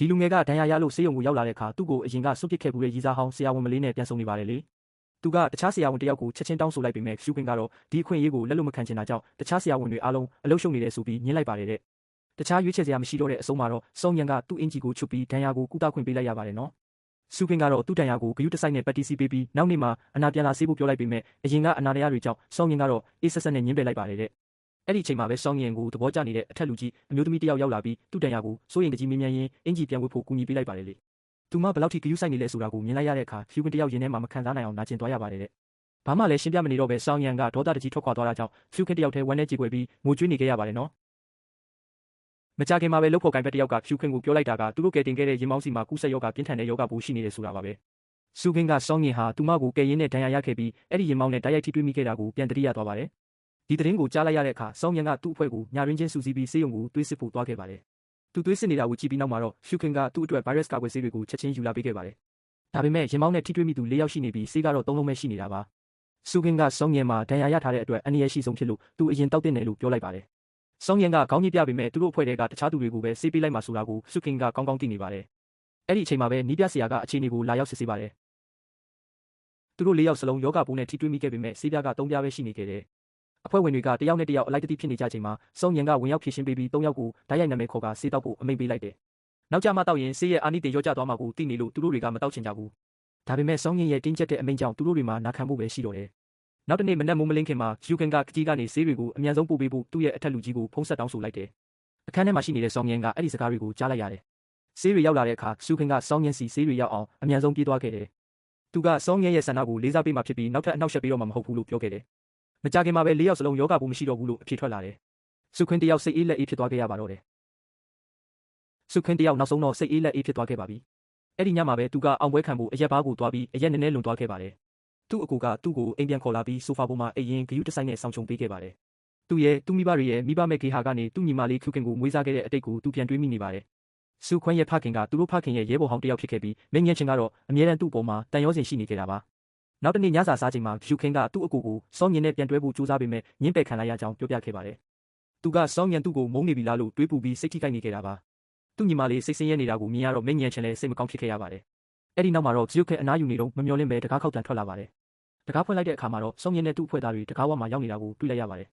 ဒီလူငယ်ကဒဏ်ရာရလို့ဆေးရုံကိုရောက်လာတဲ့အခါသူ့ကိုအရင်ကစွန့်ပစ်ခဲ့မှုတဲ့ရီစာဟောင်းဆရာဝန်မလေးနဲ့ပြန်ဆုံနေပါတယ်လေသူကတခြားဆရာဝန်တယောက်ကိုချက်ချင်းတောင်းဆိုလိုက်ပေမဲ့ရှူခင်းကတော့ဒီအခွင့်အရေးကိုလက်လွတ်မခံချင်တာကြောင့်တခြားဆရာဝန်တွေအားလုံးအလုပ်ရှုပ်နေတဲ့ဆိုပြီးညှင်းလိုက်ပါတယ်တဲ့တခြားရွေးချယ်စရာမရှိတော့တဲ့အဆုံးမှာတော့စောင်းရန်ကသူ့အင်ဂျီကိုချွတ်ပြီးဒဏ်ရာကိုကုသခွင့်ပေးလိုက်ရပါတယ်နော်ရှူခင်းကတော့သူ့ဒဏ်ရာကိုဂယုတစိုက်နဲ့ပတ်တီးစီပေးပြီးနောက်နေ့မှာအနာပြန်လာဆေးဖို့ပြောလိုက်ပေမဲ့အရင်ကအနာတရားတွေကြောင့်စောင်းရန်ကတော့အေးဆက်ဆက်နဲ့ညှင်းပယ်လိုက်ပါတယ်တဲ့အဲ့ဒီအချိန်မှာပဲစောင်းရန်ကိုသဘောကျနေတဲ့အထက်လူကြီးအမျိုးသမီးတယောက်ရောက်လာပြီးသူ့ဒဏ်ရာကိုစိုးရင်တကြီးမင်းမြန်ရင်အင်ဂျီပြန်ဝတ်ဖို့ကူညီပေးလိုက်ပါတယ်လေသူမဘယ်လောက်ထိဂယုစိုက်နေလဲဆိုတာကိုမြင်လိုက်ရတဲ့အခါရှူခင်းတယောက်ရင်ထဲမှာမခံစားနိုင်အောင်နာကျင်သွားရပါတယ်တဲ့ဘာမှလည်းရှင်းပြမနေတော့ပဲစောင်းရန်ကဒေါသတကြီးထွက်ခွာသွားတာကြောင့်ရှူခင်းတယောက်တည်းဝမ်းနဲ့ကြေကွယ်ပြီးငိုကြွေးနေခဲ့ရပါတယ်နော်မကြခင်မှာပဲလုပ်ဖို့ကိုင်ဘက်တယောက်ကရှူခင်းကိုပြောလိုက်တာကသူတို့ကယ်တင်ခဲ့တဲ့ရင်မောင်းစီမှာကူးစက်ရောဂါပြင်းထန်တဲ့ရောဂါပိုးရှိနေတယ်ဆိုတာပါပဲရှူခင်းကစောင်းရင်ဟာသူမကိုကယ်ရင်းနဲ့ဒဏ်ရာရခဲ့ပြီးအဲ့ဒီရင်မောင်းနဲ့တိုက်ရိုက်ထိတွေ့မိခဲ့တာကိုပြန်တတိယသွားပါတယ်ဒီသတင်းကိုကြားလိုက်ရတဲ့အခါစောင်းရန်ကသူ့အဖွဲ့ကိုညာရင်းချင်းစူးစီးပြီးဆေးရုံကိုသွေးစစ်ဖို့သွားခဲ့ပါတယ်သူသွေးစစ်နေတာကိုကြည့်ပြီးနောက်မှာတော့ရှူခင်းကသူ့အတွက်ဗိုင်းရပ်စ်ကာကွယ်ဆေးတွေကိုချက်ချင်းယူလာပေးခဲ့ပါတယ်ဒါပေမဲ့ရင်မောင်းနဲ့ထိတွေ့မိသူ၄ယောက်ရှိနေပြီးဆေးကတော့၃လုံးပဲရှိနေတာပါရှူခင်းကစောင်းရန်မှာဒဏ်ရာရထားတဲ့အတွက်အန္တရာယ်ရှိဆုံးဖြစ်လို့သူအရင်တောက်တင်တယ်လို့ပြောလိုက်ပါတယ်စောင်းရန်ကခေါင်းညစ်ပြပေမဲ့သူတို့အဖွဲ့တွေကတခြားသူတွေကိုပဲဆေးပေးလိုက်မှဆိုတာကိုရှူခင်းကကောင်းကောင်းသိနေပါတယ်အဲ့ဒီအချိန်မှာပဲနီးပြဆရာကအခြေအနေကိုလာရောက်စစ်ဆေးပါတယ်သူတို့၄ယောက်စလုံးယောဂပိုးနဲ့ထိတွေ့မိခဲ့ပေမဲ့ဆေးပြားက၃ပြားပဲရှိနေခဲ့တယ်အဖွဲ့ဝင်တွေကတယောက်နဲ့တယောက်အလိုက်တတိဖြစ်နေကြချိန်မှာစောင်းရန်ကဝင်ရောက်ဖြည့်ရှင်းပေးပြီး၃ယောက်ကိုဓာတ်ရိုက်နာမည်ခေါ်ကဆေးတောက်ဖို့အမိန့်ပေးလိုက်တယ်နောက်ကြမှာတောက်ရင်ဆေးရဲ့အာနိသင်ရောကျသွားမှာကိုသိနေလို့သူတို့တွေကမတောက်ချင်ကြဘူးဒါပေမဲ့စောင်းရန်ရဲ့တင်းကျပ်တဲ့အမိန့်ကြောင့်သူတို့တွေမှာနာခံဖို့ပဲရှိတော့တယ်နောက်တနေ့မနက်မိုးမလင်းခင်မှာရှူခင်းကကြီးကနေဆေးတွေကိုအမြန်ဆုံးပို့ပေးဖို့သူ့ရဲ့အထက်လူကြီးကိုဖုန်းဆက်တောင်းဆိုလိုက်တယ်အခန်းထဲမှာရှိနေတဲ့စောင်းရန်ကအဲ့ဒီစကားတွေကိုကြားလိုက်ရတယ်ဆေးတွေရောက်လာတဲ့အခါရှူခင်းကစောင်းရန်စီဆေးတွေရောက်အောင်အမြန်ဆုံးပြေးသွားခဲ့တယ်သူကစောင်းရန်ရဲ့ဆန္ဒကိုလေးစားပေးမှဖြစ်ပြီးနောက်ထပ်အနှောက်အယှက်ပေးတော့မှမဟုတ်ဘူးလို့ပြောခဲ့တယ်မကြခင်မှာပဲ၄ယောက်စလုံးယောဂပိုးမရှိတော့ဘူးလို့အဖြေထွက်လာတယ်ရှူခင်းတယောက်စိတ်အေးလက်အေးဖြစ်သွားခဲ့ရပါတော့တယ်ရှုခင်းတယောက်နောက်ဆုံးတော့စိတ်အေးလက်အေးဖြစ်သွားခဲ့ပါပြီအဲ့ဒီညမှာပဲသူကအောင်ပွဲခံဖို့အရက်ဘားကိုသွားပြီးအရက်နည်းနည်းလွန်သွားခဲ့ပါတယ်သူ့အကူကသူ့ကိုအိမ်ပြန်ခေါ်လာပြီးဆိုဖာပေါ်မှာအိမ်ရင်ဂယုတဆိုင်နဲ့ဆောင်းချုံပေးခဲ့ပါတယ်သူ့ရဲ့သူ့မိဘတွေရဲ့မိဘမဲ့ဂေဟာကနေသူ့ညီမလေးခူခင်ကိုမွေးစားခဲ့တဲ့အတိတ်ကိုသူပြန်တွေးမိနေပါတယ်ရှုခွန်းရဲ့ဖခင်ကသူတို့ဖခင်ရဲ့ရဲဘော်ဟောင်းတယောက်ဖြစ်ခဲ့ပြီးမင်းငယ်ချင်းကတော့အမြဲတမ်းသူ့အပေါ်မှာတန်ရောစင်ရှိနေခဲ့တာပါနောက်တနေ့ညစာစားချိန်မှာရှုခင်းကသူ့အကူကိုစောင်းညင်နဲ့ပြန်တွဲဖို့ကြိုးစားပေမဲ့ညင်းပယ်ခံလိုက်ရကြောင်းပြောပြခဲ့ပါတယ်သူကစောင်းညင်သူ့ကိုမုန်းနေပြီလားလို့တွေးပူပြီးစိတ်ထိခိုက်နေခဲ့တာပါသူ့ညီမလေးစိတ်ဆင်းရဲနေတာကိုမြင်ရတော့မင်းငယ်ချင်းလည်းစိတ်မကောင်းဖြစ်ခဲ့ရပါတယ်အဲ့ဒီနောက်မှာတော့ဂျုခင်းအနားယူနေတော့မမျော်လင့်ပဲတကားခောက်တန်ထွက်လာပါတယ်တကားဖွင့်လိုက်တဲ့အခါမှာတော့စောင်းညင်နဲ့သူ့အဖွဲ့သားတွေတကားဝမှာရောက်နေတာကိုတွေ့လိုက်ရပါတယ်